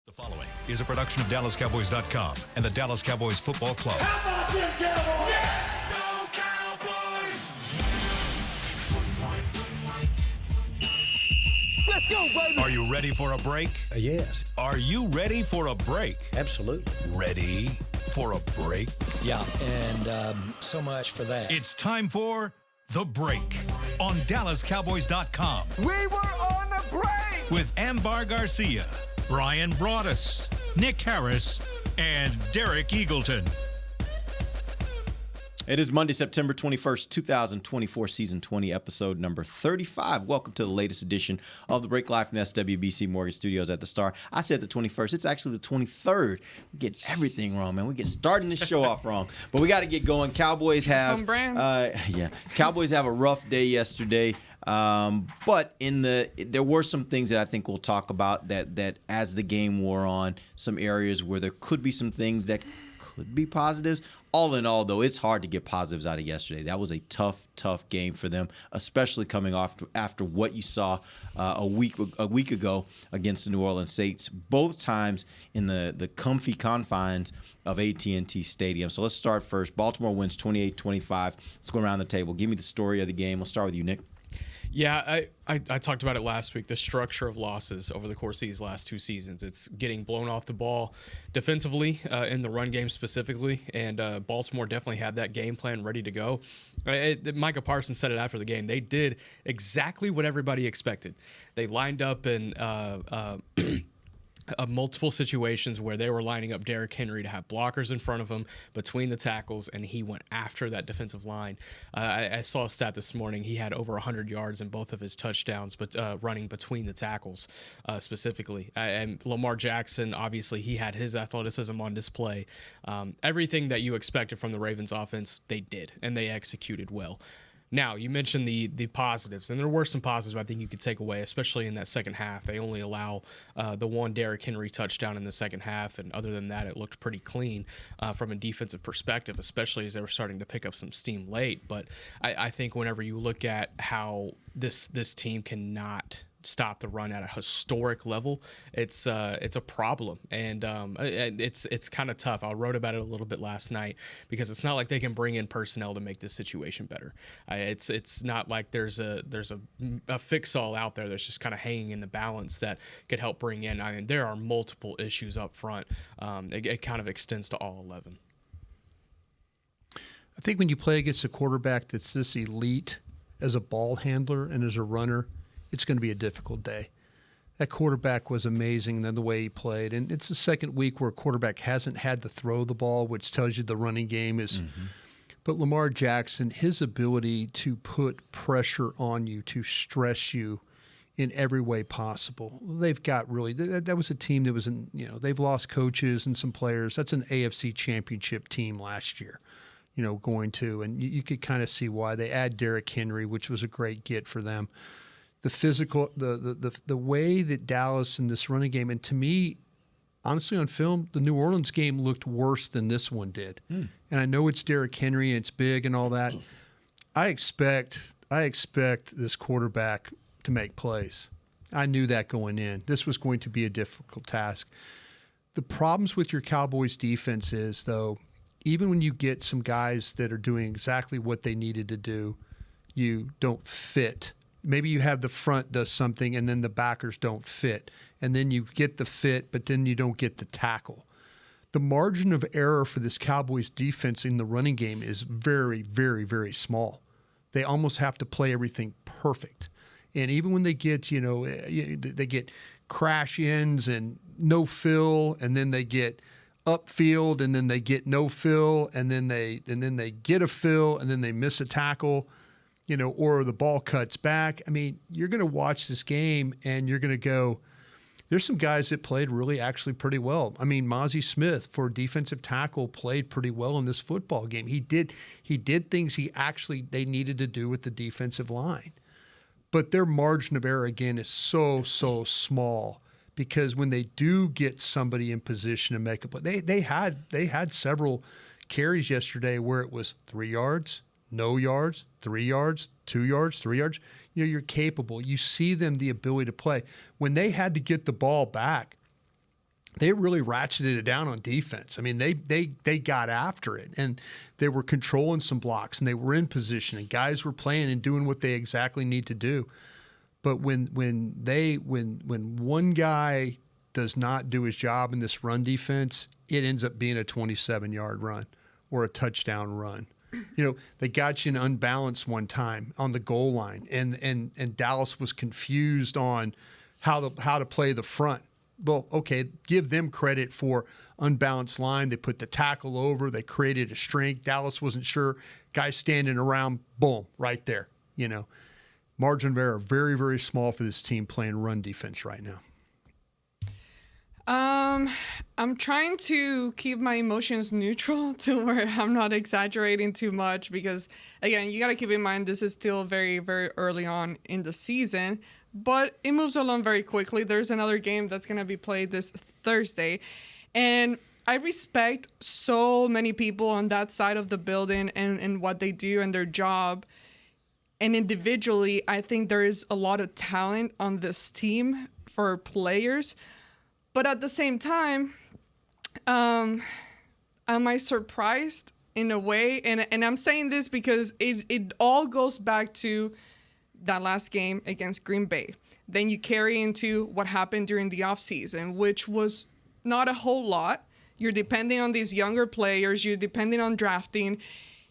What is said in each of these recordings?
The following is a production of DallasCowboys.com and the Dallas Cowboys Football Club. How about them Cowboys? Yeah! Go Cowboys! Let's go, baby! Are you ready for a break? Yes. Are you ready for a break? Absolutely. Ready for a break? Yeah, and so much for that. It's time for The Break on DallasCowboys.com. We were on the break! With Ambar Garcia, Bryan Broaddus, Nick Harris, and Derek Eagleton. It is Monday, September 21st, 2024, Season 20, Episode number 35. Welcome to the latest edition of The Break Live from SWBC Morgan Studios at the Star. I said the 21st. It's actually the 23rd. We get everything wrong, man. We get starting this show off wrong. But we got to get going. Cowboys have Cowboys have a rough day yesterday. But there were some things that I think we'll talk about that as the game wore on, some areas where there could be some things that could be positives. All in all, though, it's hard to get positives out of yesterday. That was a tough game for them, especially coming off after what you saw a week ago against the New Orleans Saints, both times in the comfy confines of AT&T Stadium. So let's start first. Baltimore wins 28-25. Let's go around the table. Give me the story of the game. We'll start with you, Nick. Yeah, I talked about it last week, the structure of losses over the course of these last two seasons. It's getting blown off the ball defensively, in the run game specifically, and Baltimore definitely had that game plan ready to go. Micah Parsons said it after the game. They did exactly what everybody expected. They lined up in multiple situations where they were lining up Derrick Henry to have blockers in front of him between the tackles, and he went after that defensive line. I saw a stat this morning. He had over 100 yards in both of his touchdowns, but running between the tackles specifically. And Lamar Jackson, obviously, he had his athleticism on display. Everything that you expected from the Ravens offense, they did, and they executed well. Now, you mentioned the positives, and there were some positives I think you could take away, especially in that second half. They only allow the one Derrick Henry touchdown in the second half, and other than that, it looked pretty clean from a defensive perspective, especially as they were starting to pick up some steam late. But I think whenever you look at how this team cannot stop the run at a historic level, it's a problem, and it's kind of tough. I wrote about it a little bit last night because it's not like they can bring in personnel to make this situation better. It's not like there's a fix-all out there that's just kind of hanging in the balance that could help bring in. I mean, there are multiple issues up front. It kind of extends to all 11. I think when you play against a quarterback that's this elite as a ball handler and as a runner, it's going to be a difficult day. That quarterback was amazing in the way he played. And it's the second week where a quarterback hasn't had to throw the ball, which tells you the running game is. Mm-hmm. But Lamar Jackson, his ability to put pressure on you, to stress you in every way possible. They've got really, that was a team that was they've lost coaches and some players. That's an AFC championship team last year, going to. And you could kind of see why. They add Derrick Henry, which was a great get for them. The physical, the way that Dallas in this running game, and to me, honestly, on film, the New Orleans game looked worse than this one did. And I know it's Derrick Henry and it's big and all that. I expect this quarterback to make plays. I knew that going in. This was going to be a difficult task. The problems with your Cowboys defense is, though, even when you get some guys that are doing exactly what they needed to do, you don't fit. Maybe you have the front does something and then the backers don't fit. And then you get the fit, but then you don't get the tackle. The margin of error for this Cowboys defense in the running game is very, very, very small. They almost have to play everything perfect. And even when they get, they get crash ins and no fill, and then they get upfield, and then they get no fill, and then they get a fill, and then they miss a tackle. Or the ball cuts back. I mean, you're going to watch this game and you're going to go, there's some guys that played really actually pretty well. I mean, Mozzie Smith for defensive tackle played pretty well in this football game. He did things they needed to do with the defensive line. But their margin of error, again, is so small because when they do get somebody in position to make a play, they had several carries yesterday where it was 3 yards, no yards, 3 yards, 2 yards, 3 yards. You're capable. You see them the ability to play. When they had to get the ball back, they really ratcheted it down on defense. I mean, they got after it, and they were controlling some blocks, and they were in position, and guys were playing and doing what they exactly need to do. But when one guy does not do his job in this run defense, it ends up being a 27-yard run or a touchdown run. You know, they got you in unbalance one time on the goal line, and Dallas was confused on how to play the front. Well, okay, give them credit for unbalanced line. They put the tackle over. They created a strength. Dallas wasn't sure. Guys standing around, boom, right there. You know, margin of error very, very small for this team playing run defense right now. I'm trying to keep my emotions neutral to where I'm not exaggerating too much because, again, you got to keep in mind this is still very, very early on in the season, but it moves along very quickly. There's another game that's going to be played this Thursday, and I respect so many people on that side of the building and what they do and their job. And individually, I think there is a lot of talent on this team for players. But at the same time, am I surprised in a way? And I'm saying this because it all goes back to that last game against Green Bay. Then you carry into what happened during the offseason, which was not a whole lot. You're depending on these younger players. You're depending on drafting.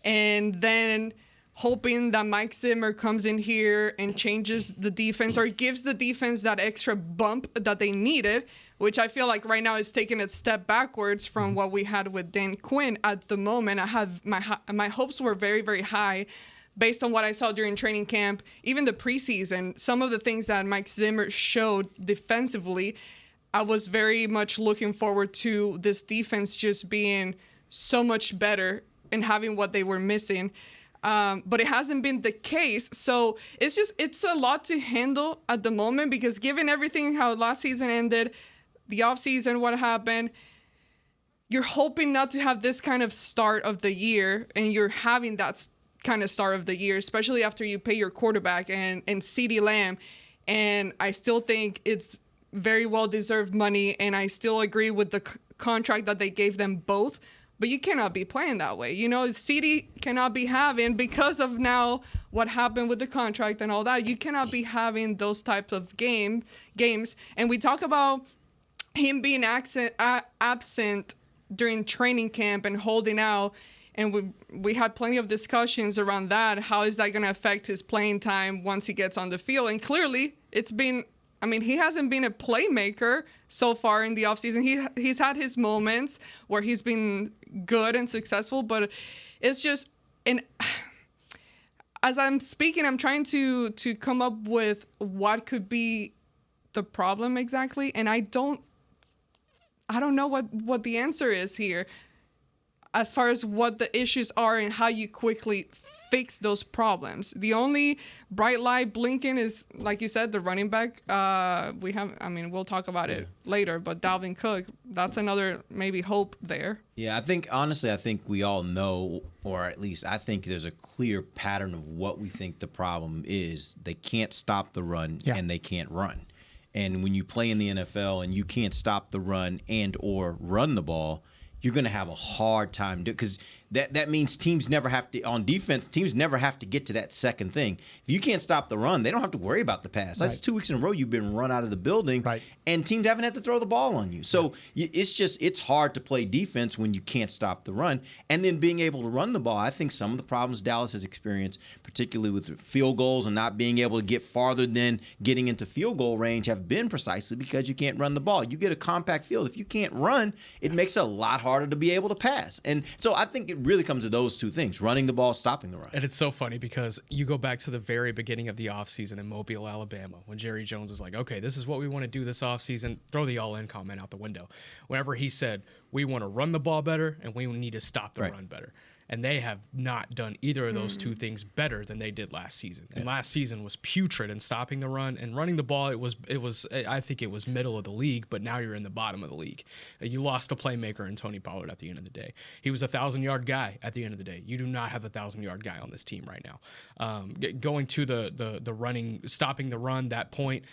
And then hoping that Mike Zimmer comes in here and changes the defense or gives the defense that extra bump that they needed, which I feel like right now is taking a step backwards from what we had with Dan Quinn at the moment. I have my hopes were very, very high based on what I saw during training camp, even the preseason. Some of the things that Mike Zimmer showed defensively, I was very much looking forward to this defense just being so much better and having what they were missing. But it hasn't been the case. So it's a lot to handle at the moment because given everything, how last season ended, the offseason, what happened, you're hoping not to have this kind of start of the year, and you're having that kind of start of the year, especially after you pay your quarterback and CeeDee Lamb. And I still think it's very well-deserved money, and I still agree with the contract that they gave them both. But you cannot be playing that way. You know, CeeDee cannot be having, because of now what happened with the contract and all that, you cannot be having those types of games. And we talk about him being absent during training camp and holding out, and we had plenty of discussions around that. How is that going to affect his playing time once he gets on the field? And clearly, he hasn't been a playmaker so far in the offseason. He's had his moments where he's been good and successful, but it's just, and as I'm speaking, I'm trying to come up with what could be the problem exactly, and I don't know what the answer is here as far as what the issues are and how you quickly fix those problems. The only bright light blinking is, like you said, the running back. We'll talk about it later, but Dalvin Cook, that's another maybe hope there. Yeah, I think we all know, or at least I think there's a clear pattern of what we think the problem is. They can't stop the run, and they can't run. And when you play in the NFL and you can't stop the run and or run the ball, you're going to have a hard time because that means teams never have to, on defense, teams never have to get to that second thing. If you can't stop the run, they don't have to worry about the pass. That's 2 weeks in a row you've been run out of the building, and teams haven't had to throw the ball on you. So it's hard to play defense when you can't stop the run. And then being able to run the ball, I think some of the problems Dallas has experienced, particularly with field goals and not being able to get farther than getting into field goal range, have been precisely because you can't run the ball. You get a compact field. If you can't run, it makes it a lot harder to be able to pass. And so I think it really comes to those two things, running the ball, stopping the run. And it's so funny because you go back to the very beginning of the offseason in Mobile, Alabama, when Jerry Jones was like, okay, this is what we want to do this offseason. Throw the all-in comment out the window. Whenever he said, we want to run the ball better and we need to stop the run better. And they have not done either of those two things better than they did last season. And last season was putrid in stopping the run and running the ball. It was I think it was middle of the league, but now you're in the bottom of the league. You lost a playmaker in Tony Pollard at the end of the day. He was a 1,000-yard guy at the end of the day. You do not have a 1,000-yard guy on this team right now. Going to the running, stopping the run, that point,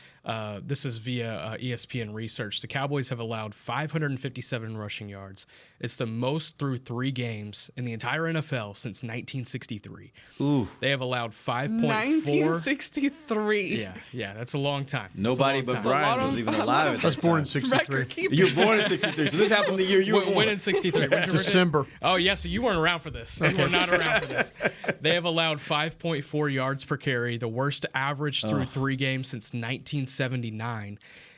this is via ESPN research. The Cowboys have allowed 557 rushing yards. It's the most through 3 games in the entire NFL since 1963. Ooh. They have allowed 5.4. 1963. Yeah, that's a long time. Nobody but Bryan was even alive at I was that born in time. 63. Record keeper. You were born in 63, so this happened the year you were born. When in 63? When'd your birthday? December. Oh, yeah, so you weren't around for this. You were not around for this. They have allowed 5.4 yards per carry, the worst average through 3 games since 1979.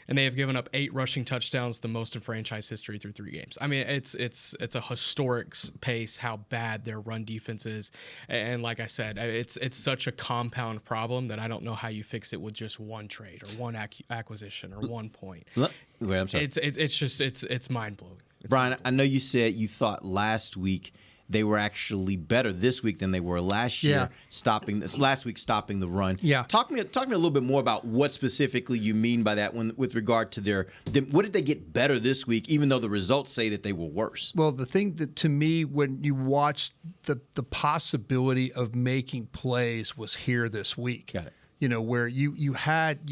And they have given up 8 rushing touchdowns, the most in franchise history through 3 games. I mean, it's a historic pace how bad their run defense is. And like I said, it's such a compound problem that I don't know how you fix it with just one trade or one acquisition or 1 point. Wait, I'm sorry. It's mind blowing. Bryan, I know you said you thought last week they were actually better this week than they were last year, last week stopping the run. Yeah. Talk to me a little bit more about what specifically you mean by that with regard to what did they get better this week, even though the results say that they were worse? Well, the thing that to me, when you watch the possibility of making plays was here this week. Got it. You know, where you had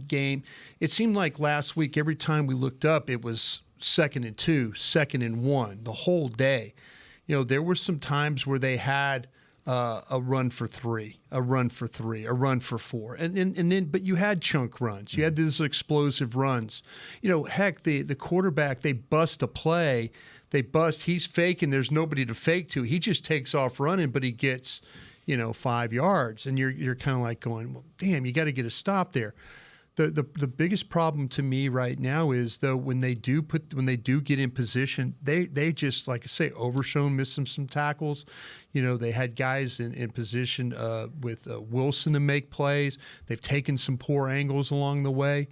game. It seemed like last week every time we looked up, it was 2nd and 2, 2nd and 1 the whole day. You know, there were some times where they had a run for 3, a run for 3, a run for 4, and then but you had chunk runs, you had those explosive runs. You know, heck, the quarterback, they bust a play, he's faking, there's nobody to fake to, he just takes off running, but he gets 5 yards, and you're kind of like going, well, damn, you got to get a stop there. The biggest problem to me right now is, though, when they do get in position, they just, like I say, overshown, missing some tackles. You know, they had guys in position with Wilson to make plays. They've taken some poor angles along the way.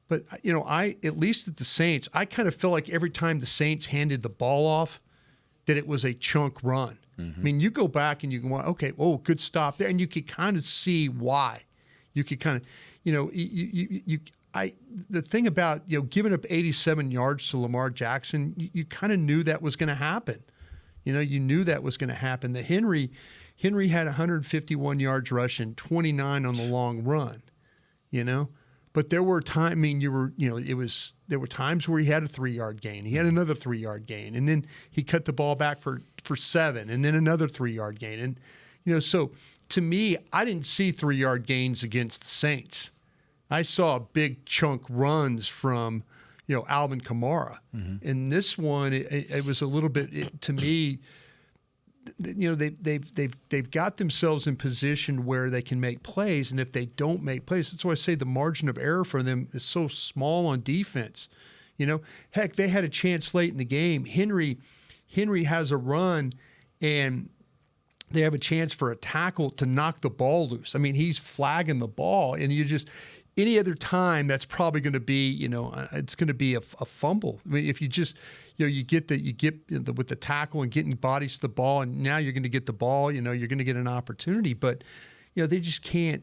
But, at least at the Saints, I kind of feel like every time the Saints handed the ball off, that it was a chunk run. Mm-hmm. I mean, you go back and you go, okay, good stop there. And you could kind of see why. You could kind of, the thing about, giving up 87 yards to Lamar Jackson, you kind of knew that was going to happen. You knew that was going to happen. The Henry had 151 yards rushing, 29 on the long run, But there were times, there were times where he had a 3-yard gain. He had another 3-yard gain, and then he cut the ball back for 7, and then another 3-yard gain. And, so to me, I didn't see 3-yard gains against the Saints. I saw big chunk runs from, Alvin Kamara. Mm-hmm. In this one, it was a little bit, to me, they've got themselves in position where they can make plays, and if they don't make plays, that's why I say the margin of error for them is so small on defense. Heck, they had a chance late in the game. Henry has a run, and they have a chance for a tackle to knock the ball loose. I mean, he's flagging the ball, and any other time, that's probably going to be, it's going to be a fumble. I mean, if you just, you get with the tackle and getting bodies to the ball, and now you're going to get the ball, you're going to get an opportunity. But, they just can't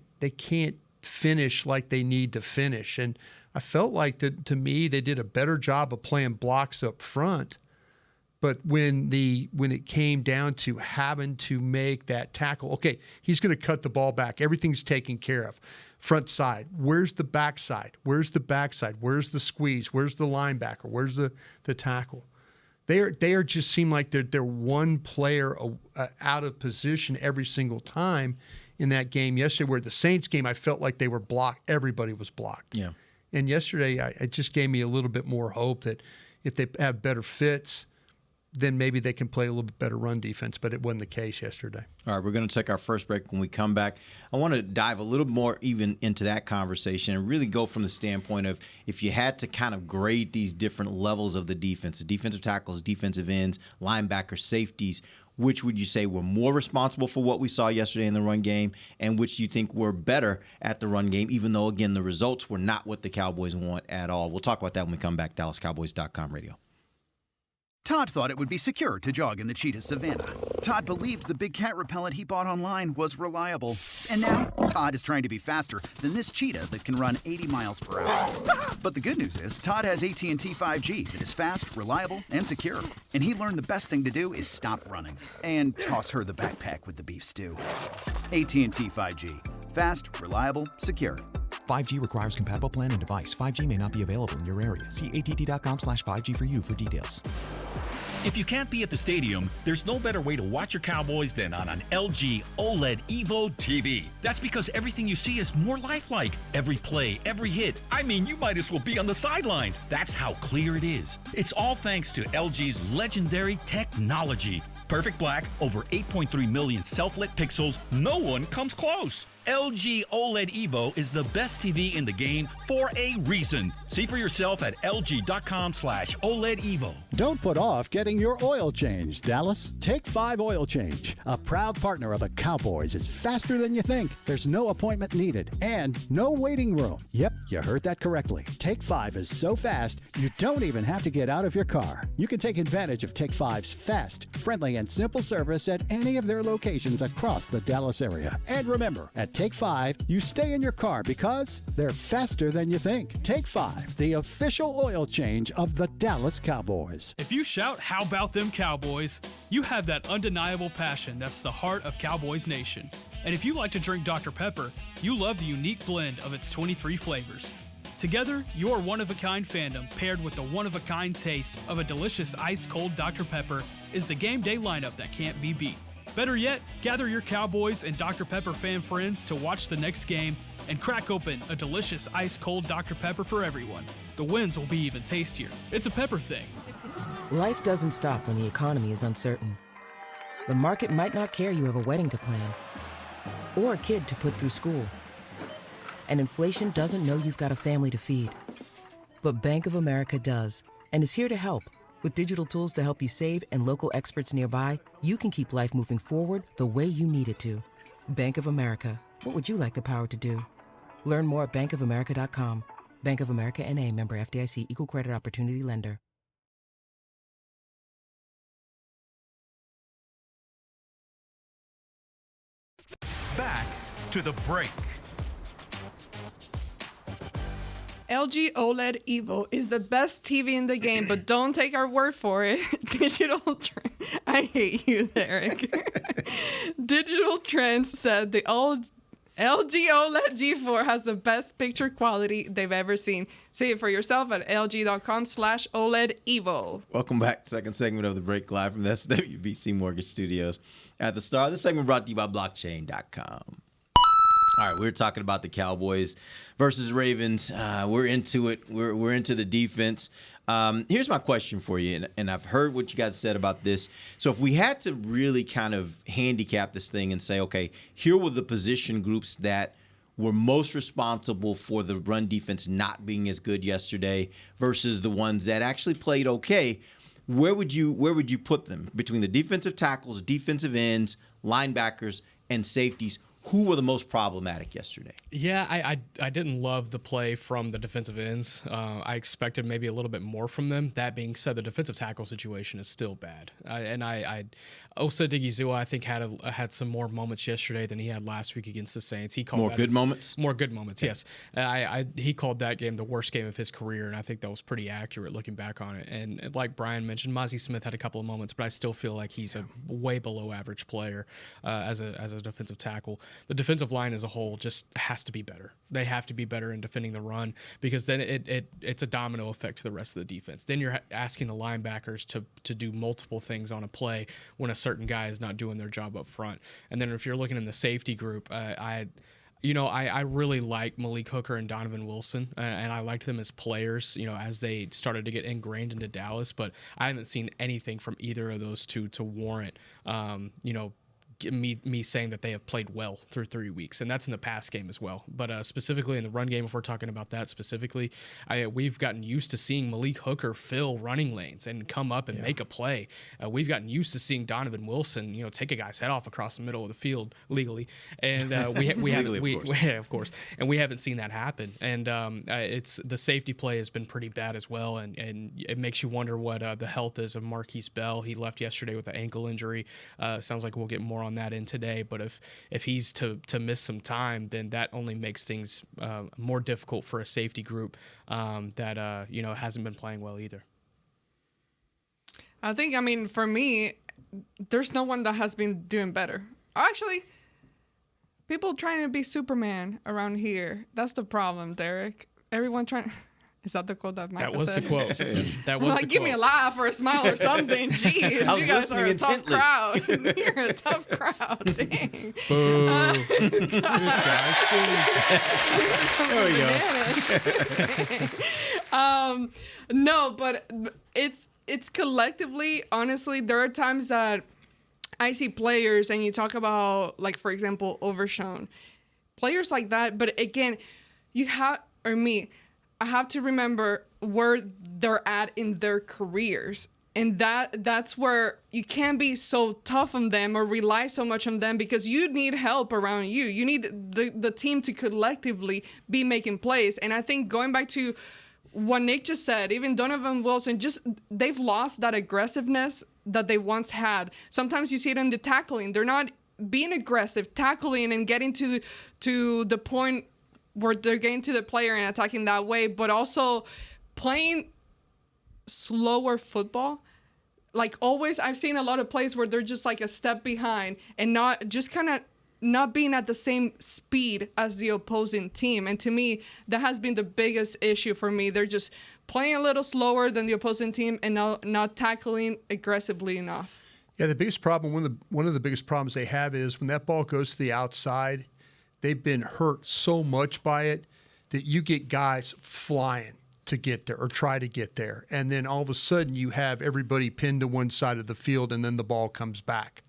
finish like they need to finish. And I felt like that, to me, they did a better job of playing blocks up front. But when it came down to having to make that tackle, okay, he's going to cut the ball back. Everything's taken care of. Front side, where's the back side? Where's the back side? Where's the squeeze? Where's the linebacker? Where's the tackle? They are just seem like they're one player out of position every single time in that game yesterday. Where the Saints game, I felt like they were blocked. Everybody was blocked. Yeah. And yesterday, it just gave me a little bit more hope that if they have better fits, then maybe they can play a little bit better run defense, but it wasn't the case yesterday. All right, we're going to take our first break. When we come back, I want to dive a little more even into that conversation and really go from the standpoint of if you had to kind of grade these different levels of the defense, the defensive tackles, defensive ends, linebackers, safeties, which would you say were more responsible for what we saw yesterday in the run game, and which you think were better at the run game, even though, again, the results were not what the Cowboys want at all? We'll talk about that when we come back. DallasCowboys.com radio. Todd thought it would be secure to jog in the cheetah savanna. Todd believed the big cat repellent he bought online was reliable. And now, Todd is trying to be faster than this cheetah that can run 80 miles per hour. But the good news is, Todd has AT&T 5G that is fast, reliable, and secure. And he learned the best thing to do is stop running and toss her the backpack with the beef stew. AT&T 5G. Fast, reliable, secure. 5G requires compatible plan and device. 5G may not be available in your area. See att.com/5G for you for details. If you can't be at the stadium, there's no better way to watch your Cowboys than on an LG OLED Evo TV. That's because everything you see is more lifelike. Every play, every hit. I mean, you might as well be on the sidelines. That's how clear it is. It's all thanks to LG's legendary technology. Perfect black, over 8.3 million self-lit pixels. No one comes close. LG OLED Evo is the best TV in the game for a reason. See for yourself at lg.com/OLED Evo. Don't put off getting your oil changed, Dallas. Take 5 Oil Change, a proud partner of the Cowboys, is faster than you think. There's no appointment needed and no waiting room. Yep, you heard that correctly. Take 5 is so fast, you don't even have to get out of your car. You can take advantage of Take 5's fast, friendly, and simple service at any of their locations across the Dallas area. And remember, at Take 5, you stay in your car because they're faster than you think. Take 5, the official oil change of the Dallas Cowboys. If you shout, "How about them Cowboys?" you have that undeniable passion that's the heart of Cowboys Nation. And if you like to drink Dr. Pepper, you love the unique blend of its 23 flavors. Together, your one-of-a-kind fandom paired with the one-of-a-kind taste of a delicious ice-cold Dr. Pepper is the game day lineup that can't be beat. Better yet, gather your Cowboys and Dr. Pepper fan friends to watch the next game and crack open a delicious ice-cold Dr. Pepper for everyone. The wins will be even tastier. It's a pepper thing. Life doesn't stop when the economy is uncertain. The market might not care you have a wedding to plan or a kid to put through school. And inflation doesn't know you've got a family to feed. But Bank of America does, and is here to help. With digital tools to help you save and local experts nearby, you can keep life moving forward the way you need it to. Bank of America. What would you like the power to do? Learn more at bankofamerica.com. Bank of America N.A., member FDIC, equal credit opportunity lender. Back to the break. LG OLED Evo is the best TV in the game, but don't take our word for it. I hate you, Derek. Digital Trends said the LG OLED G4 has the best picture quality they've ever seen. See it for yourself at lg.com/OLED Evo. Welcome back to the second segment of the break, live from the SWBC Mortgage Studios at the Star. This segment brought to you by blockchain.com. All right, we're talking about the Cowboys versus Ravens. We're into it. We're into the defense. Here's my question for you, and I've heard what you guys said about this. So if we had to really kind of handicap this thing and say, okay, here were the position groups that were most responsible for the run defense not being as good yesterday versus the ones that actually played okay, where would you put them between the defensive tackles, defensive ends, linebackers, and safeties? Who were the most problematic yesterday? Yeah, I didn't love the play from the defensive ends. I expected maybe a little bit more from them. That being said, the defensive tackle situation is still bad. Osa Digizua, I think, had some more moments yesterday than he had last week against the Saints. He called more good moments. More good moments, yes. He called that game the worst game of his career, and I think that was pretty accurate looking back on it. And like Bryan mentioned, Mozzie Smith had a couple of moments, but I still feel like he's a way below average player as a defensive tackle. The defensive line as a whole just has to be better. They have to be better in defending the run because then it's a domino effect to the rest of the defense. Then you're asking the linebackers to do multiple things on a play when a certain guy is not doing their job up front. And then if you're looking in the safety group, I really like Malik Hooker and Donovan Wilson, and I liked them as players, as they started to get ingrained into Dallas. But I haven't seen anything from either of those two to warrant, me saying that they have played well through 3 weeks, and that's in the pass game as well. But specifically in the run game, if we're talking about that specifically, we've gotten used to seeing Malik Hooker fill running lanes and come up and make a play. We've gotten used to seeing Donovan Wilson, take a guy's head off across the middle of the field legally, and we of course, and we haven't seen that happen. And it's the safety play has been pretty bad as well, and it makes you wonder what the health is of Marquise Bell. He left yesterday with an ankle injury. Sounds like we'll get more on that in today, but if he's to miss some time, then that only makes things more difficult for a safety group that hasn't been playing well either. I think, for me, there's no one that has been doing better. Actually, people trying to be Superman around here. That's the problem, Derek. Everyone trying. Is that the quote that Micah said? That was the quote. That was give me a laugh or a smile or something. Jeez, you guys are a tough crowd. You're a tough crowd. Dang. Boo. This guy's There we go. No, but it's collectively, honestly, there are times that I see players and you talk about, like, for example, Overshown. Players like that, but again, I have to remember where they're at in their careers. And that's where you can't be so tough on them or rely so much on them, because you need help around you. You need the team to collectively be making plays. And I think going back to what Nick just said, even Donovan Wilson, they've lost that aggressiveness that they once had. Sometimes you see it in the tackling. They're not being aggressive, tackling and getting to the point where they're getting to the player and attacking that way, but also playing slower football. Like always, I've seen a lot of plays where they're just like a step behind and not being at the same speed as the opposing team. And to me, that has been the biggest issue for me. They're just playing a little slower than the opposing team and not tackling aggressively enough. Yeah, the biggest problem, one of the biggest problems they have is when that ball goes to the outside, they've been hurt so much by it that you get guys flying to get there or try to get there. And then all of a sudden you have everybody pinned to one side of the field, and then the ball comes back.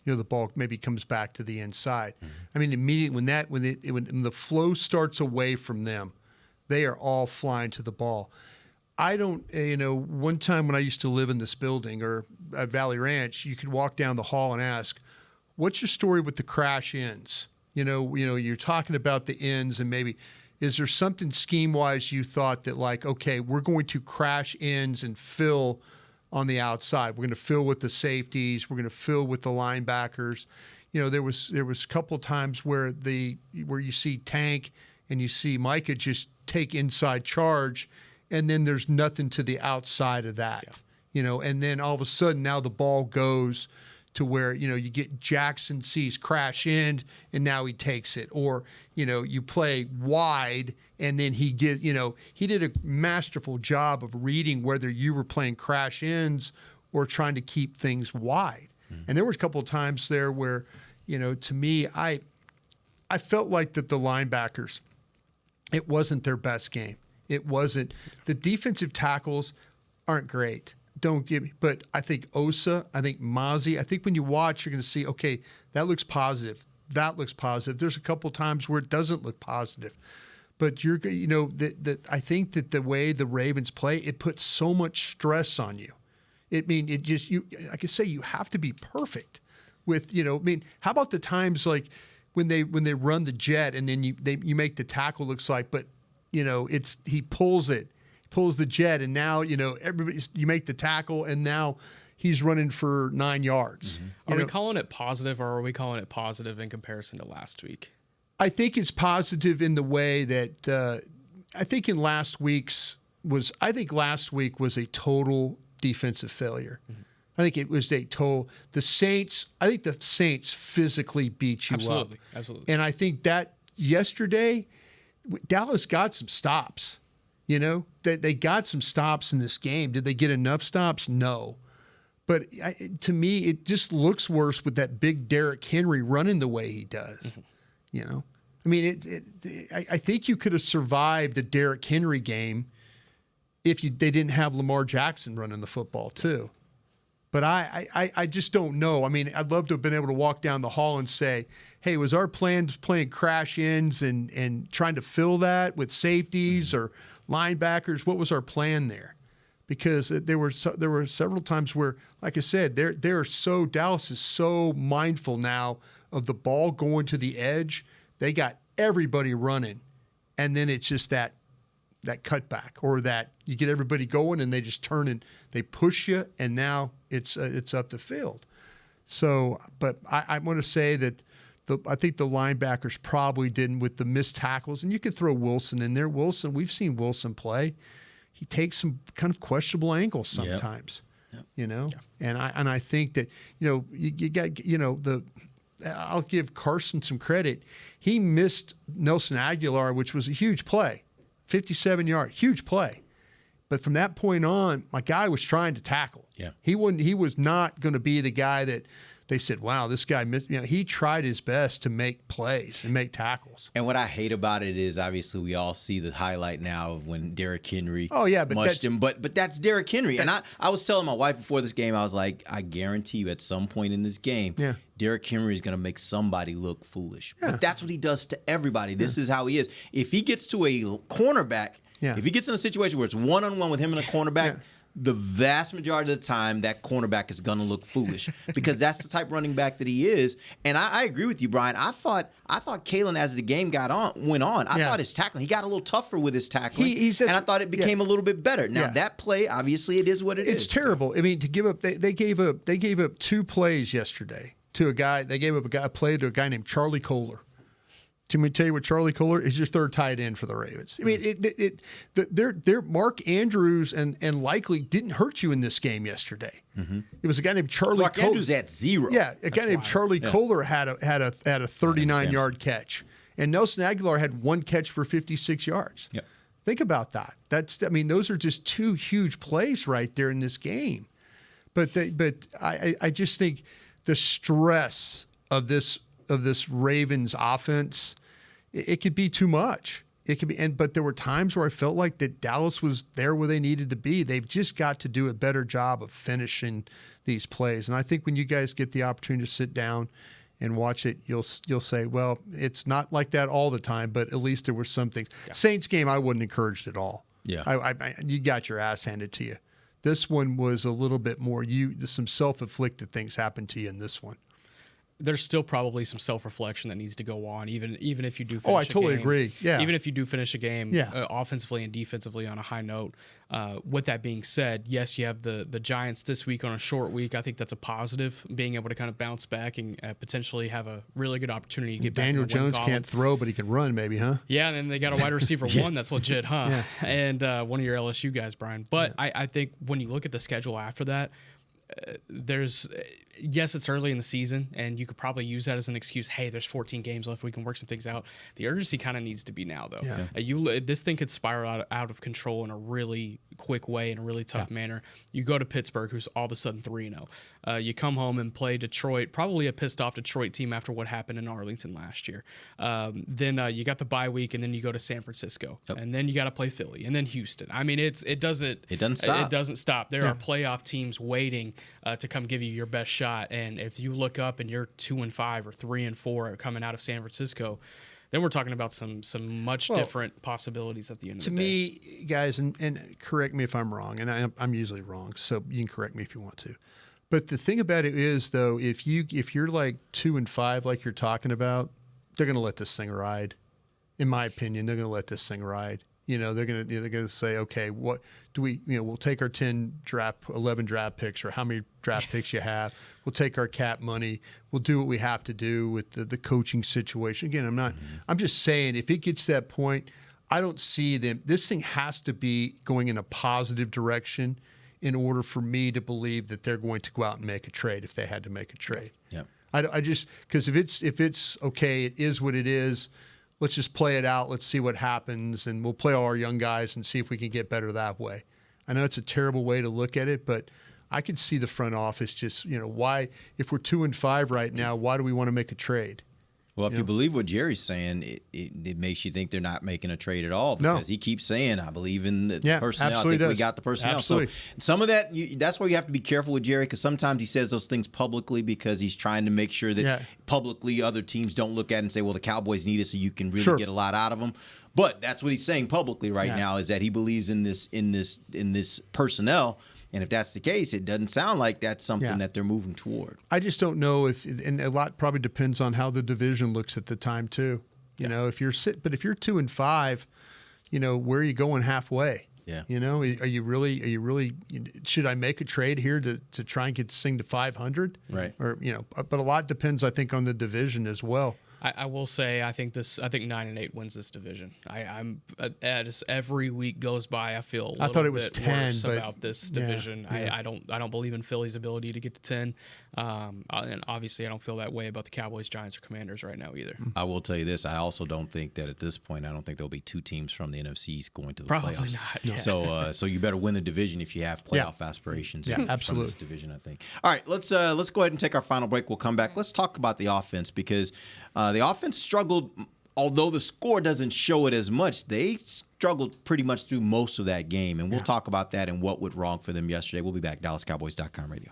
The ball maybe comes back to the inside. Mm-hmm. Immediately when the flow starts away from them, they are all flying to the ball. I don't, one time when I used to live in this building or at Valley Ranch, you could walk down the hall and ask, what's your story with the crash ends? You're talking about the ends, and maybe is there something scheme-wise you thought that, like, okay, we're going to crash ends and fill on the outside. We're going to fill with the safeties. We're going to fill with the linebackers. There was a couple of times where you see Tank and you see Micah just take inside charge, and then there's nothing to the outside of that. Yeah. And then all of a sudden now the ball goes to where, you get Jackson sees crash in and now he takes it. Or, you play wide and then he did a masterful job of reading whether you were playing crash ends or trying to keep things wide. Mm-hmm. And there was a couple of times there where, to me, I felt like that the linebackers, it wasn't their best game. It wasn't. The defensive tackles aren't great. Don't give me, but I think Osa, I think Mozzie, I think when you watch, you're going to see, okay, that looks positive. That looks positive. There's a couple times where it doesn't look positive, but I think that the way the Ravens play, it puts so much stress on you. Like I say, you have to be perfect with, how about the times like when they run the jet and then you make the tackle looks like, but he pulls the jet, and now you make the tackle, and now he's running for 9 yards. Mm-hmm. Are we calling it positive, or are we calling it positive in comparison to last week? I think it's positive in the way that I think last week was a total defensive failure. Mm-hmm. I think it was the Saints. I think the Saints physically beat you up. Absolutely. And I think that yesterday, Dallas got some stops. They got some stops in this game. Did they get enough stops? No. But to me, it just looks worse with that big Derrick Henry running the way he does. Mm-hmm. I think you could have survived the Derrick Henry game if they didn't have Lamar Jackson running the football too. But I just don't know. I mean, I'd love to have been able to walk down the hall and say, hey, was our plan playing crash ins and trying to fill that with safeties or linebackers? What was our plan there? Because there were several times where, like I said, Dallas is so mindful now of the ball going to the edge. They got everybody running, and then it's just that cutback, or that you get everybody going and they just turn and they push you, and now it's up the field. So, but I want to say that I think the linebackers probably didn't with the missed tackles, and you could throw Wilson in there. We've seen Wilson play. He takes some kind of questionable angles sometimes, and I think that you got I'll give Carson some credit. He missed Nelson Aguilar, which was a huge play, 57-yard, huge play. But from that point on, my guy was trying to tackle. Yeah, he was not going to be the guy that they said, wow, this guy missed. He tried his best to make plays and make tackles. And what I hate about it is, obviously, we all see the highlight now of when Derrick Henry mushed him. But that's Derrick Henry. And I was telling my wife before this game, I was like, I guarantee you at some point in this game, Derrick Henry is going to make somebody look foolish. Yeah. But that's what he does to everybody. This is how he is. If he gets to a cornerback, if he gets in a situation where it's one-on-one with him and a cornerback, the vast majority of the time, that cornerback is going to look foolish because that's the type of running back that he is. And I agree with you, Bryan. I thought Kalen, as the game went on, I thought his tackling, he got a little tougher with his tackling, and I thought it became a little bit better. Now that play, obviously, it is what it is. It's terrible. I mean, to give up, they gave up 2 plays yesterday to a guy. They gave up a play to a guy named Charlie Kohler. Let me tell you what Charlie Kohler is, your third tight end for the Ravens. I mean, their Mark Andrews and likely didn't hurt you in this game yesterday. Mm-hmm. It was a guy named Charlie. Mark Andrews at 0. Yeah, a guy named Charlie Kohler had a 39-yard catch, and Nelson Aguilar had 1 catch for 56 yards. Yep. Think about that. Those are just 2 huge plays right there in this game. But I just think the stress of this Ravens offense, it could be too much. It could be, but there were times where I felt like that Dallas was there where they needed to be. They've just got to do a better job of finishing these plays. And I think when you guys get the opportunity to sit down and watch it, you'll say, well, it's not like that all the time, but at least there were some things. Yeah. Saints game, I wouldn't encourage it at all. Yeah, you got your ass handed to you. This one was a little bit more. Some self-inflicted things happened to you in this one. There's still probably some self-reflection that needs to go on, even if you do finish a game. Oh, I totally agree. Yeah. Even if you do finish a game offensively and defensively on a high note. With that being said, yes, you have the Giants this week on a short week. I think that's a positive, being able to kind of bounce back and potentially have a really good opportunity to get back. Daniel Jones can't throw, but he can run, maybe, huh? Yeah, and then they got a wide receiver 1 that's legit, huh? Yeah. And one of your LSU guys, Bryan. But I think when you look at the schedule after that, yes, it's early in the season, and you could probably use that as an excuse. Hey, there's 14 games left. We can work some things out. The urgency kind of needs to be now, though. Yeah. This thing could spiral out of control in a really quick way, in a really tough manner. You go to Pittsburgh, who's all of a sudden 3-0. You come home and play Detroit, probably a pissed-off Detroit team after what happened in Arlington last year. Then you got the bye week, and then you go to San Francisco, and then you got to play Philly, and then Houston. I mean, it doesn't stop. It doesn't stop. There are playoff teams waiting to come give you your best shot. And if you look up and you're 2-5 or 3-4 coming out of San Francisco, then we're talking about some much different possibilities at the end of the day. To me, guys, and correct me if I'm wrong, and I'm usually wrong, so you can correct me if you want to. But the thing about it is, though, if you're like 2-5, like you're talking about, they're going to let this thing ride. In my opinion, they're going to let this thing ride. They're going to say, okay, what do we? We'll take our 11 draft picks, or how many draft picks you have. We'll take our cap money. We'll do what we have to do with the coaching situation. Again, I'm just saying, if it gets to that point, I don't see them. This thing has to be going in a positive direction in order for me to believe that they're going to go out and make a trade if they had to make a trade. Yeah. I just, because if it's okay, it is what it is. Let's just play it out. Let's see what happens, and we'll play all our young guys and see if we can get better that way. I know it's a terrible way to look at it, but I could see the front office just, why, if we're 2-5 right now, why do we want to make a trade? Well, if you believe what Jerry's saying, it makes you think they're not making a trade at all because he keeps saying, I believe in the personnel. I think we got the personnel. Absolutely. So some of that, that's where you have to be careful with Jerry because sometimes he says those things publicly because he's trying to make sure that publicly other teams don't look at it and say, well, the Cowboys need it so you can really get a lot out of them. But that's what he's saying publicly right now is that he believes in this personnel. And if that's the case, it doesn't sound like that's something that they're moving toward. I just don't know and a lot probably depends on how the division looks at the time too. You know, if you're 2-5, you know, where are you going halfway? Yeah. You know, are you really? Should I make a trade here to try and get this thing to 500? Right. Or but a lot depends, I think, on the division as well. I will say I think 9-8 wins this division. I'm just every week goes by I feel a little bit 10 worse about this division. I don't believe in Philly's ability to get to 10, and obviously I don't feel that way about the Cowboys, Giants, or Commanders right now either. I will tell you this: I also don't think that at this point I don't think there'll be two teams from the NFC East going to the Probably playoffs. not. Yeah. So you better win the division if you have playoff aspirations. Yeah, absolutely. From this division, I think. All right, let's go ahead and take our final break. We'll come back. Let's talk about the offense because the offense struggled. Although the score doesn't show it as much, they struggled pretty much through most of that game, and we'll talk about that and what went wrong for them yesterday. We'll be back. DallasCowboys.com radio.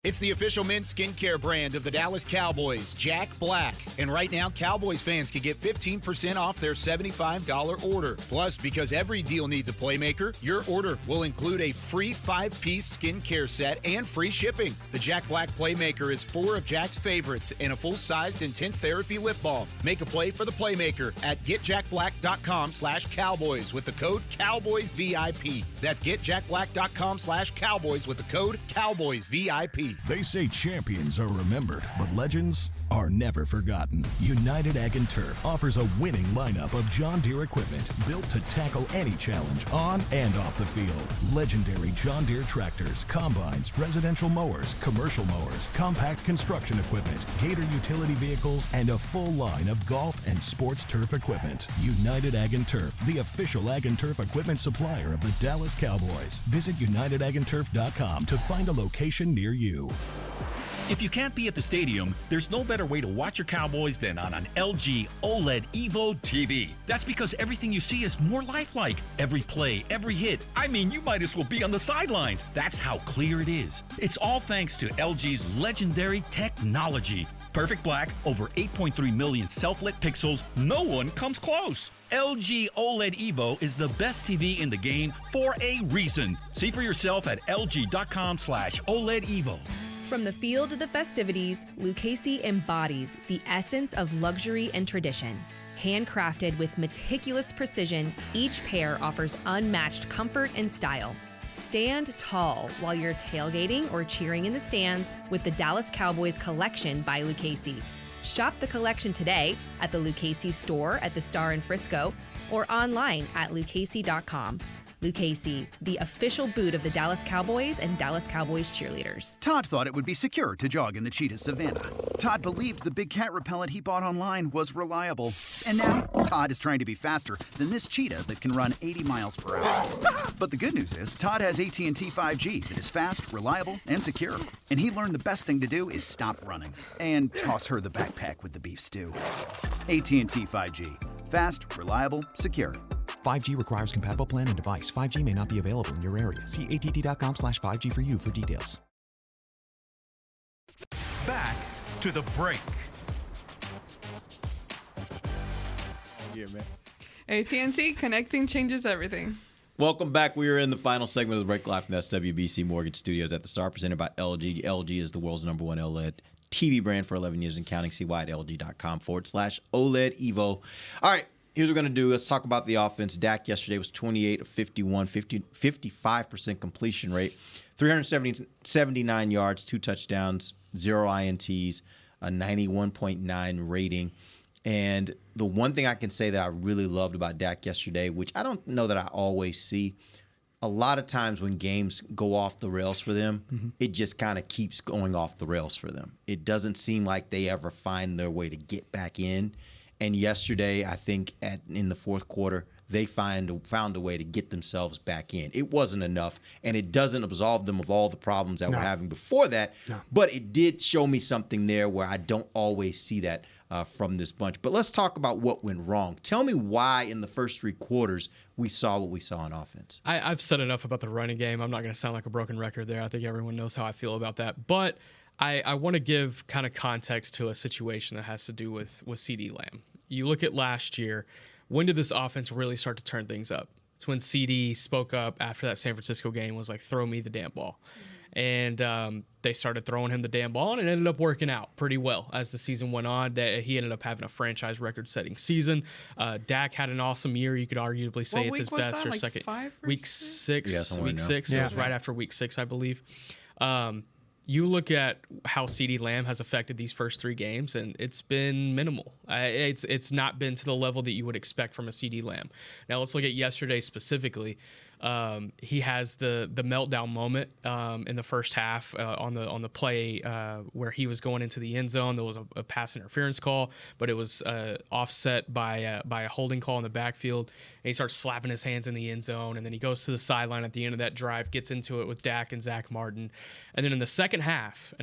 It's the official men's skincare brand of the Dallas Cowboys, Jack Black. And right now, Cowboys fans can get 15% off their $75 order. Plus, because every deal needs a playmaker, your order will include a free 5-piece skincare set and free shipping. The Jack Black Playmaker is 4 of Jack's favorites and a full-sized intense therapy lip balm. Make a play for the Playmaker at getjackblack.com/Cowboys with the code CowboysVIP. That's getjackblack.com/Cowboys with the code CowboysVIP. They say champions are remembered, but legends are never forgotten. United Ag & Turf offers a winning lineup of John Deere equipment built to tackle any challenge on and off the field. Legendary John Deere tractors, combines, residential mowers, commercial mowers, compact construction equipment, Gator utility vehicles, and a full line of golf and sports turf equipment. United Ag & Turf, the official Ag & Turf equipment supplier of the Dallas Cowboys. Visit UnitedAgAndTurf.com to find a location near you. If you can't be at the stadium, there's no better way to watch your Cowboys than on an LG OLED Evo TV. That's because everything you see is more lifelike. Every play, every hit. I mean, you might as well be on the sidelines. That's how clear it is. It's all thanks to LG's legendary technology. Perfect black, over 8.3 million self-lit pixels. No one comes close. LG OLED Evo is the best TV in the game for a reason. See for yourself at lg.com/OLED Evo. From the field to the festivities, Lucchese embodies the essence of luxury and tradition. Handcrafted with meticulous precision, each pair offers unmatched comfort and style. Stand tall while you're tailgating or cheering in the stands with the Dallas Cowboys collection by Lucchese. Shop the collection today at the Lucchese store at the Star in Frisco or online at lucchese.com. Lucchese, the official boot of the Dallas Cowboys and Dallas Cowboys cheerleaders. Todd thought it would be secure to jog in the cheetah savanna. Todd believed the big cat repellent he bought online was reliable. And now, Todd is trying to be faster than this cheetah that can run 80 miles per hour. But the good news is, Todd has AT&T 5G that is fast, reliable, and secure. And he learned the best thing to do is stop running and toss her the backpack with the beef stew. AT&T 5G. Fast, reliable, secure. 5G requires compatible plan and device. 5G may not be available in your area. See att.com/5G for you for details. Back to the break. Yeah, man. AT&T, connecting changes everything. Welcome back. We are in the final segment of the break live from the SWBC Mortgage Studios at the Star, presented by LG. LG is the world's #1 OLED TV brand for 11 years and counting. See why at LG.com/OLED Evo. All right. Here's what we're going to do. Let's talk about the offense. Dak yesterday was 28 of 51, 55% completion rate, 379 yards, 2 touchdowns, 0 INTs, a 91.9 rating. And the one thing I can say that I really loved about Dak yesterday, which I don't know that I always see, a lot of times when games go off the rails for them, it just kind of keeps going off the rails for them. It doesn't seem like they ever find their way to get back in. And yesterday, I think in the fourth quarter, they found a way to get themselves back in. It wasn't enough, and it doesn't absolve them of all the problems that we're having before that. But it did show me something there where I don't always see that from this bunch. But let's talk about what went wrong. Tell me why in the first 3 quarters we saw what we saw on offense. I've said enough about the running game. I'm not going to sound like a broken record there. I think everyone knows how I feel about that. But I want to give kind of context to a situation that has to do with CeeDee Lamb. You look at last year, when did this offense really start to turn things up? It's when CeeDee spoke up after that San Francisco game, was like, throw me the damn ball. And they started throwing him the damn ball, and it ended up working out pretty well as the season went on. He ended up having a franchise record-setting season. Dak had an awesome year. You could arguably say it's his best or second. Week 6. Yeah, week 6. It was right after week 6, I believe. You look at how CeeDee Lamb has affected these first 3 games, and it's been minimal. It's not been to the level that you would expect from a CeeDee Lamb. Now let's look at yesterday specifically. He has the meltdown moment in the first half on the play where he was going into the end zone. There was a pass interference call, but it was offset by a holding call in the backfield. And he starts slapping his hands in the end zone, and then he goes to the sideline at the end of that drive, gets into it with Dak and Zach Martin. And then in the second half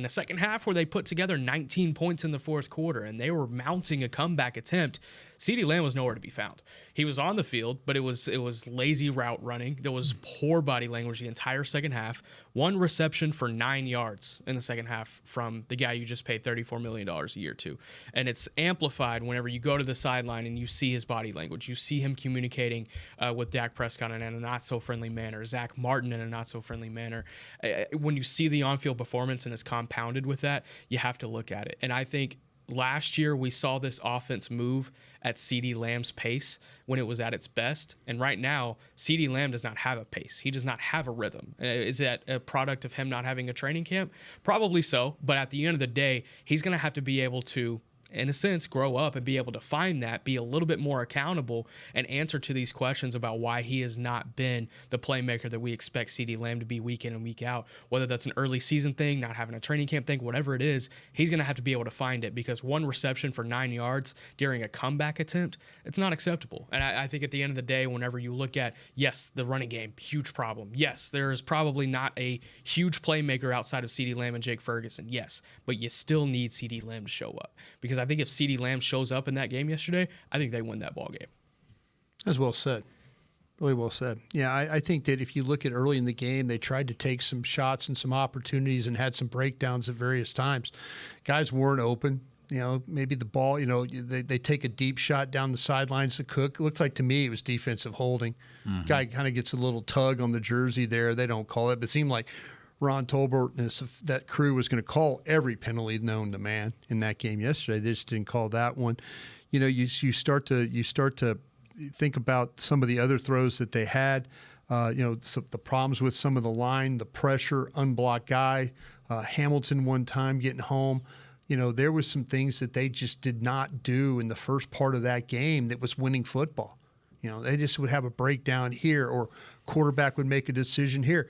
where they put together 19 points in the fourth quarter and they were mounting a comeback attempt, CeeDee Lamb was nowhere to be found. He was on the field, but it was lazy route running. There was poor body language the entire second half. 1 reception for 9 yards in the second half from the guy you just paid $34 million a year to. And it's amplified whenever you go to the sideline and you see his body language. You see him communicating with Dak Prescott in a not-so-friendly manner, Zach Martin in a not-so-friendly manner. When you see the on-field performance and it's compounded with that, you have to look at it. And I think last year we saw this offense move at CeeDee Lamb's pace when it was at its best. And right now, CeeDee Lamb does not have a pace. He does not have a rhythm. Is that a product of him not having a training camp? Probably so. But at the end of the day, he's going to have to be able to, in a sense, grow up and be able to find that, be a little bit more accountable, and answer to these questions about why he has not been the playmaker that we expect CeeDee Lamb to be week in and week out. Whether that's an early season thing, not having a training camp thing, whatever it is, he's going to have to be able to find it, because 1 reception for 9 yards during a comeback attempt, it's not acceptable. And I think at the end of the day, whenever you look at, yes, the running game, huge problem. Yes, there is probably not a huge playmaker outside of CeeDee Lamb and Jake Ferguson. Yes, but you still need CeeDee Lamb to show up, because I think if CeeDee Lamb shows up in that game yesterday, I think they win that ball game. That's well said. Really well said. Yeah, I think that if you look at early in the game, they tried to take some shots and some opportunities and had some breakdowns at various times. Guys weren't open. Maybe the ball, they take a deep shot down the sidelines to Cook. It looks like to me it was defensive holding. Mm-hmm. Guy kind of gets a little tug on the jersey there. They don't call it, but it seemed like Ron Tolbert and that crew was going to call every penalty known to man in that game yesterday. They just didn't call that one. You start to think about some of the other throws that they had. The problems with some of the line, the pressure, unblocked guy, Hamilton one time getting home. There was some things that they just did not do in the first part of that game that was winning football. They just would have a breakdown here, or quarterback would make a decision here.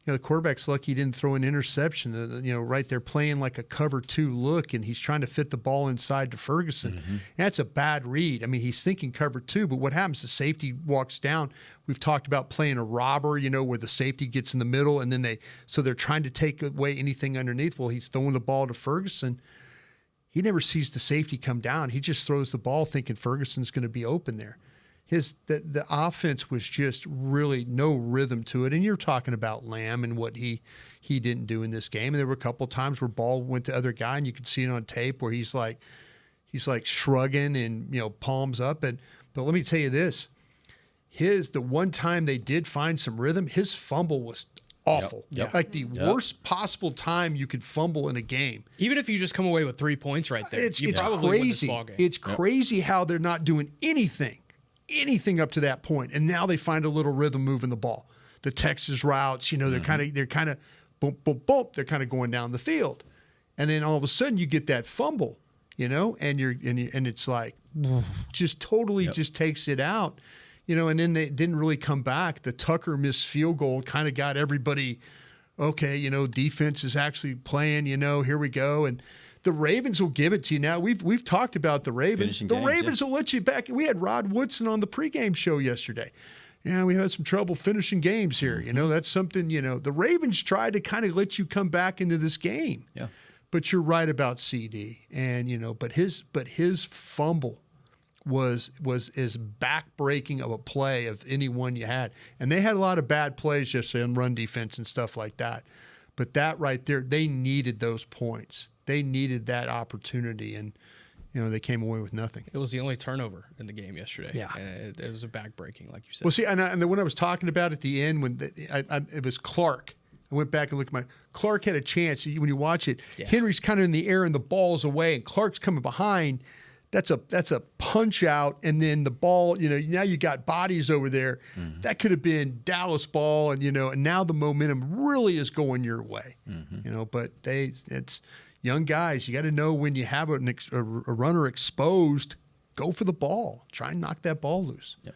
The quarterback's lucky he didn't throw an interception. Right there playing like a cover 2 look, and he's trying to fit the ball inside to Ferguson. Mm-hmm. That's a bad read. I mean, he's thinking cover 2, but what happens? The safety walks down. We've talked about playing a robber, where the safety gets in the middle, and then they're trying to take away anything underneath. Well, he's throwing the ball to Ferguson. He never sees the safety come down. He just throws the ball thinking Ferguson's going to be open there. The offense was just really no rhythm to it. And you're talking about Lamb and what he didn't do in this game. And there were a couple of times where ball went to other guy, and you could see it on tape where he's like shrugging and palms up. But let me tell you this: the one time they did find some rhythm, his fumble was awful. Yep. Like the worst possible time you could fumble in a game. Even if you just come away with 3 points right there, it's probably crazy. win this ball game. It's crazy how they're not doing anything up to that point, and now they find a little rhythm moving the ball. The Texas routes, they're kind of boom, boom, boom. They're kind of going down the field, and then all of a sudden you get that fumble, and it's like just totally just takes it out, And then they didn't really come back. The Tucker missed field goal kind of got everybody, okay, defense is actually playing. Here we go, and the Ravens will give it to you. Now we've talked about the Ravens. Finishing The games, Ravens will let you back. We had Rod Woodson on the pregame show yesterday. Yeah, we had some trouble finishing games here. You know, that's something, the Ravens tried to kind of let you come back into this game. Yeah. But you're right about CD. And, but his fumble was as back-breaking of a play of any one you had. And they had a lot of bad plays yesterday on run defense and stuff like that. But that right there, they needed those points. They needed that opportunity, and they came away with nothing. It was the only turnover in the game yesterday. Yeah, and it was a back-breaking, like you said. Well, see, and then when I was talking about at the end, when it was Clark, I went back and looked at Clark had a chance. When you watch it, Henry's kind of in the air and the ball's away, and Clark's coming behind. That's a punch out, and then the ball. Now you got bodies over there. Mm-hmm. That could have been Dallas ball, and and now the momentum really is going your way. Mm-hmm. But it's young guys. You got to know when you have a runner exposed, go for the ball. Try and knock that ball loose. Yep.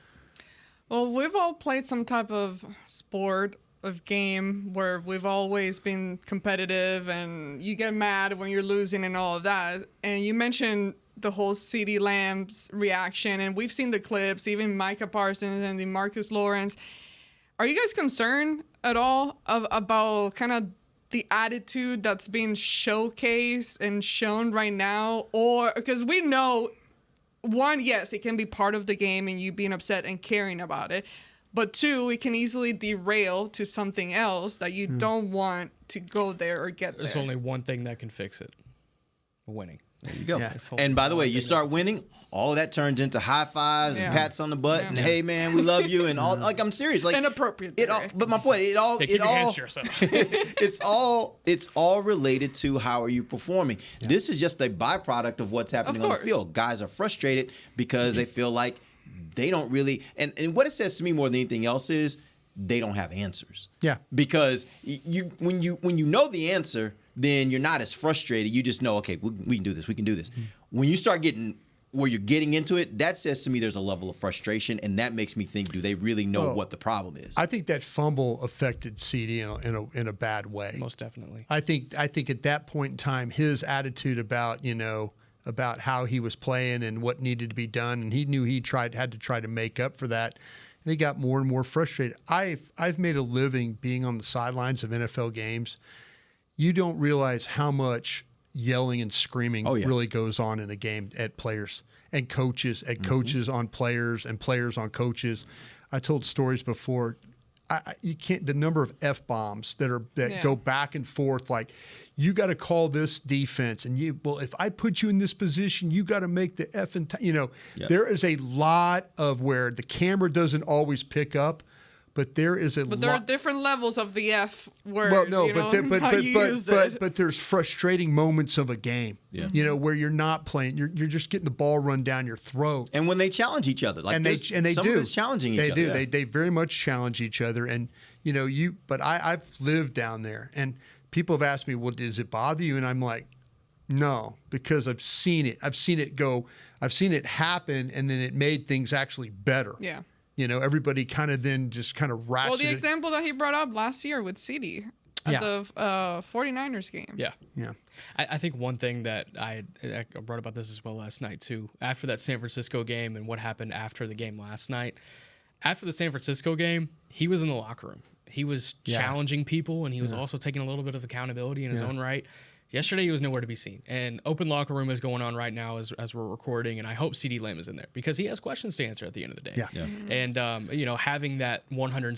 Well, we've all played some type of sport of game where we've always been competitive, and you get mad when you're losing and all of that. And you mentioned the whole CeeDee Lamb's reaction, and we've seen the clips, even Micah Parsons and the Marcus Lawrence. Are you guys concerned at all about kind of the attitude that's being showcased and shown right now? Or because we know, one, yes, it can be part of the game and you being upset and caring about it, but two, it can easily derail to something else that you don't want to go there or get there. There's only one thing that can fix it: winning. There you go. Yeah. And by the way, you start winning, all of that turns into high fives and pats on the butt and hey man, we love you and all. Like, I'm serious. Like, inappropriate. But my point, it's all related to how are you performing. Yeah. This is just a byproduct of what's happening on the field. Guys are frustrated because they feel like they don't really. And what it says to me more than anything else is they don't have answers. Yeah. Because when you know the answer, then you're not as frustrated. You just know, okay, we can do this. We can do this. Mm-hmm. When you start getting where you're getting into it, that says to me there's a level of frustration, and that makes me think, do they really know what the problem is? I think that fumble affected CD in a bad way. Most definitely. I think at that point in time, his attitude about how he was playing and what needed to be done, and he knew he had to try to make up for that, and he got more and more frustrated. I've made a living being on the sidelines of NFL games. You don't realize how much yelling and screaming really goes on in a game at players and coaches, coaches on players and players on coaches. I told stories before. You can't. The number of F-bombs that go back and forth. Like, you got to call this defense, and if I put you in this position, you got to make the F and There is a lot of where the camera doesn't always pick up. But there is a. But there are different levels of the F word. Well, no, but there's frustrating moments of a game. Yeah. Where you're not playing, you're just getting the ball run down your throat. And when they challenge each other, like they some do, of it's challenging each other. They do. They very much challenge each other. And But I've lived down there, and people have asked me, "Well, does it bother you?" And I'm like, no, because I've seen it. I've seen it go. I've seen it happen, and then it made things actually better. Yeah. Everybody kind of then just kind of ratcheted. Well, the example that he brought up last year with CD at the 49ers game. Yeah. Yeah. I think one thing that I wrote about this as well last night, too. After that San Francisco game and what happened after the game last night, after the San Francisco game, he was in the locker room. He was challenging people, and he was also taking a little bit of accountability in his own right. Yesterday, he was nowhere to be seen. And open locker room is going on right now as we're recording, and I hope CeeDee Lamb is in there because he has questions to answer at the end of the day. Yeah. And having that 100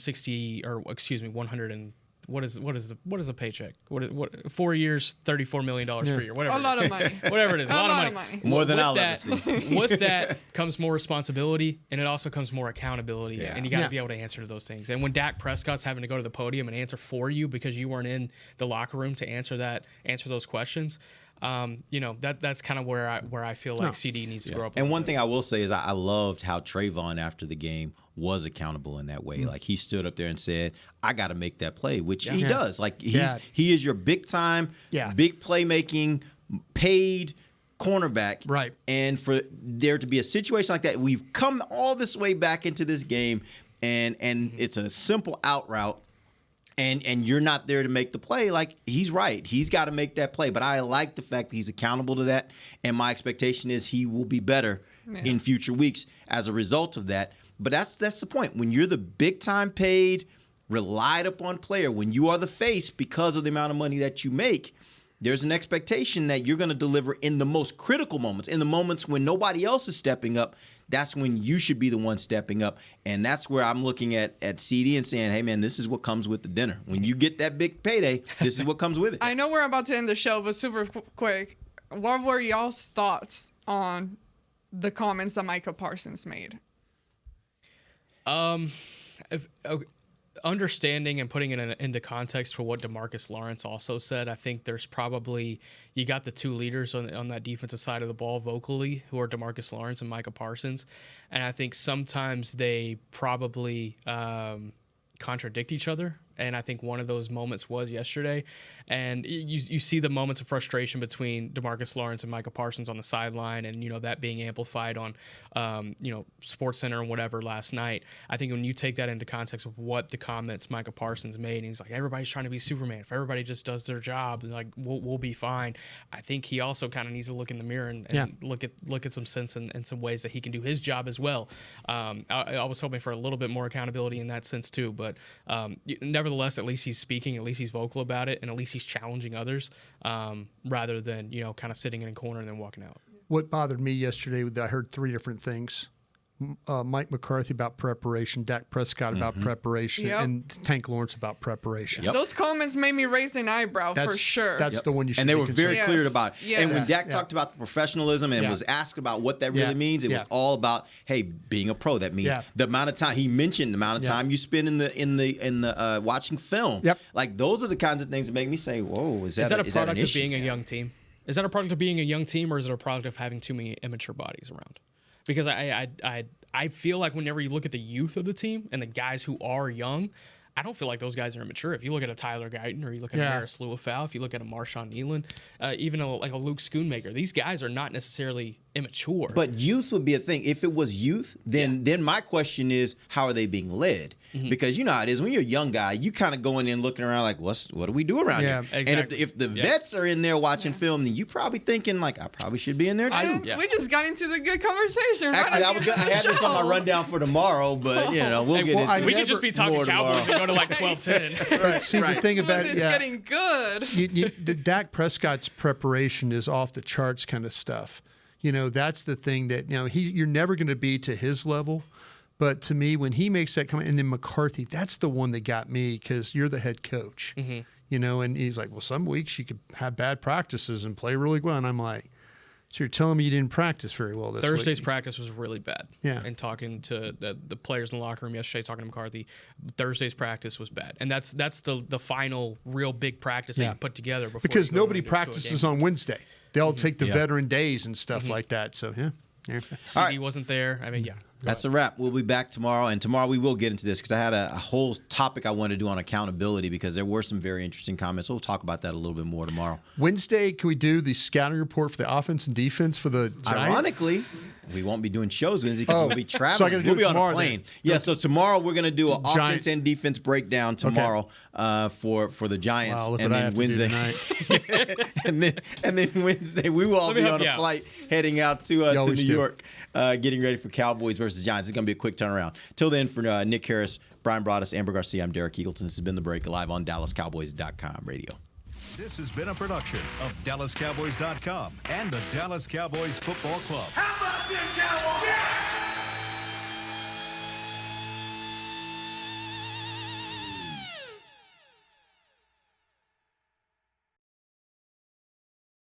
what is the paycheck? What 4 years, $34 million per year, whatever. A lot of money. Whatever it is, a lot of money. More than I'll ever see. With that comes more responsibility, and it also comes more accountability, and you got to be able to answer to those things. And when Dak Prescott's having to go to the podium and answer for you because you weren't in the locker room to answer those questions, that's kind of where I feel like CD needs to grow up. And one thing I will say is I loved how Trayvon after the game was accountable in that way. Mm-hmm. Like, he stood up there and said, I got to make that play, which he does. Like, he is your big time, big playmaking, paid cornerback. Right. And for there to be a situation like that, we've come all this way back into this game, and it's a simple out route. and you're not there to make the play, like, he's right. He's got to make that play. But I like the fact that he's accountable to that, and my expectation is he will be better in future weeks as a result of that. But that's the point. When you're the big-time paid, relied upon player, when you are the face because of the amount of money that you make, there's an expectation that you're going to deliver in the most critical moments, in the moments when nobody else is stepping up. That's when you should be the one stepping up. And that's where I'm looking at CD and saying, hey, man, this is what comes with the dinner. When you get that big payday, this is what comes with it. I know we're about to end the show, but super quick, what were y'all's thoughts on the comments that Micah Parsons made? Understanding and putting it into context for what DeMarcus Lawrence also said, I think there's probably, you got the two leaders on that defensive side of the ball vocally, who are DeMarcus Lawrence and Micah Parsons, and I think sometimes they probably contradict each other. And I think one of those moments was yesterday. And you see the moments of frustration between DeMarcus Lawrence and Micah Parsons on the sideline, and, that being amplified on, SportsCenter and whatever last night. I think when you take that into context of what the comments Micah Parsons made, and he's like, everybody's trying to be Superman. If everybody just does their job, like, we'll be fine. I think he also kind of needs to look in the mirror and look at some sense and some ways that he can do his job as well. I was hoping for a little bit more accountability in that sense too, but nevertheless, at least he's speaking, at least he's vocal about it, and at least he's challenging others, rather than, kind of sitting in a corner and then walking out. What bothered me yesterday, I heard three different things. Mike McCarthy about preparation, Dak Prescott about preparation, and Tank Lawrence about preparation. Those comments made me raise an eyebrow for sure. That's the one you should. And they be were very clear about it. Yes. And when Dak talked about the professionalism and was asked about what that really means, it was all about, hey, being a pro. That means the amount of time he mentioned, the amount of time you spend in the watching film. Like, those are the kinds of things that make me say, whoa, is that a product of being a young team? Is that a product of being a young team, or is it a product of having too many immature bodies around? Because I feel like whenever you look at the youth of the team and the guys who are young, I don't feel like those guys are immature. If you look at a Tyler Guyton, or you look at a Harris Leufau, if you look at a Marshawn Nealon, even a Luke Schoonmaker, these guys are not necessarily immature. But youth would be a thing. If it was youth, then my question is, how are they being led? Because you know how it is. When you're a young guy, you kind of going in looking around like, what do we do around here? Exactly. And if the vets are in there watching film, then you probably thinking like, I probably should be in there too. We just got into the good conversation. Actually, I had this on my rundown for tomorrow, but we'll get into it. We could just be talking Cowboys and go to like 12-10. See, the thing about it's getting good. The Dak Prescott's preparation is off the charts kind of stuff. That's the thing that you're never going to be to his level. But to me, when he makes that comment, and then McCarthy, that's the one that got me, because you're the head coach, and he's like, well, some weeks you could have bad practices and play really well. And I'm like, so you're telling me you didn't practice very well this Thursday's week? practice was really bad. And talking to the players in the locker room yesterday, talking to McCarthy, Thursday's practice was bad. And that's the final real big practice they put together. Because nobody practices on Wednesday. They all take the veteran days and stuff like that. So, CD wasn't there. I mean, That's a wrap. We'll be back tomorrow, and tomorrow we will get into this because I had a whole topic I wanted to do on accountability because there were some very interesting comments. We'll talk about that a little bit more tomorrow. Wednesday, can we do the scouting report for the offense and defense for the Giants? Ironically, we won't be doing shows Wednesday because we'll be traveling. So I gotta do we'll be it on a plane. then. Yeah, so tomorrow we're going to do an Giants. offense and defense breakdown tomorrow for the Giants. Wow, look and what I then have Wednesday, to do tonight. and then Wednesday we will all be on a flight heading out to New York, getting ready for Cowboys versus Giants. It's going to be a quick turnaround. Till then, for Nick Harris, Bryan Broaddus, Ambar Garcia, I'm Derek Eagleton. This has been The Break, live on DallasCowboys.com radio. This has been a production of DallasCowboys.com and the Dallas Cowboys Football Club. How about them Cowboys?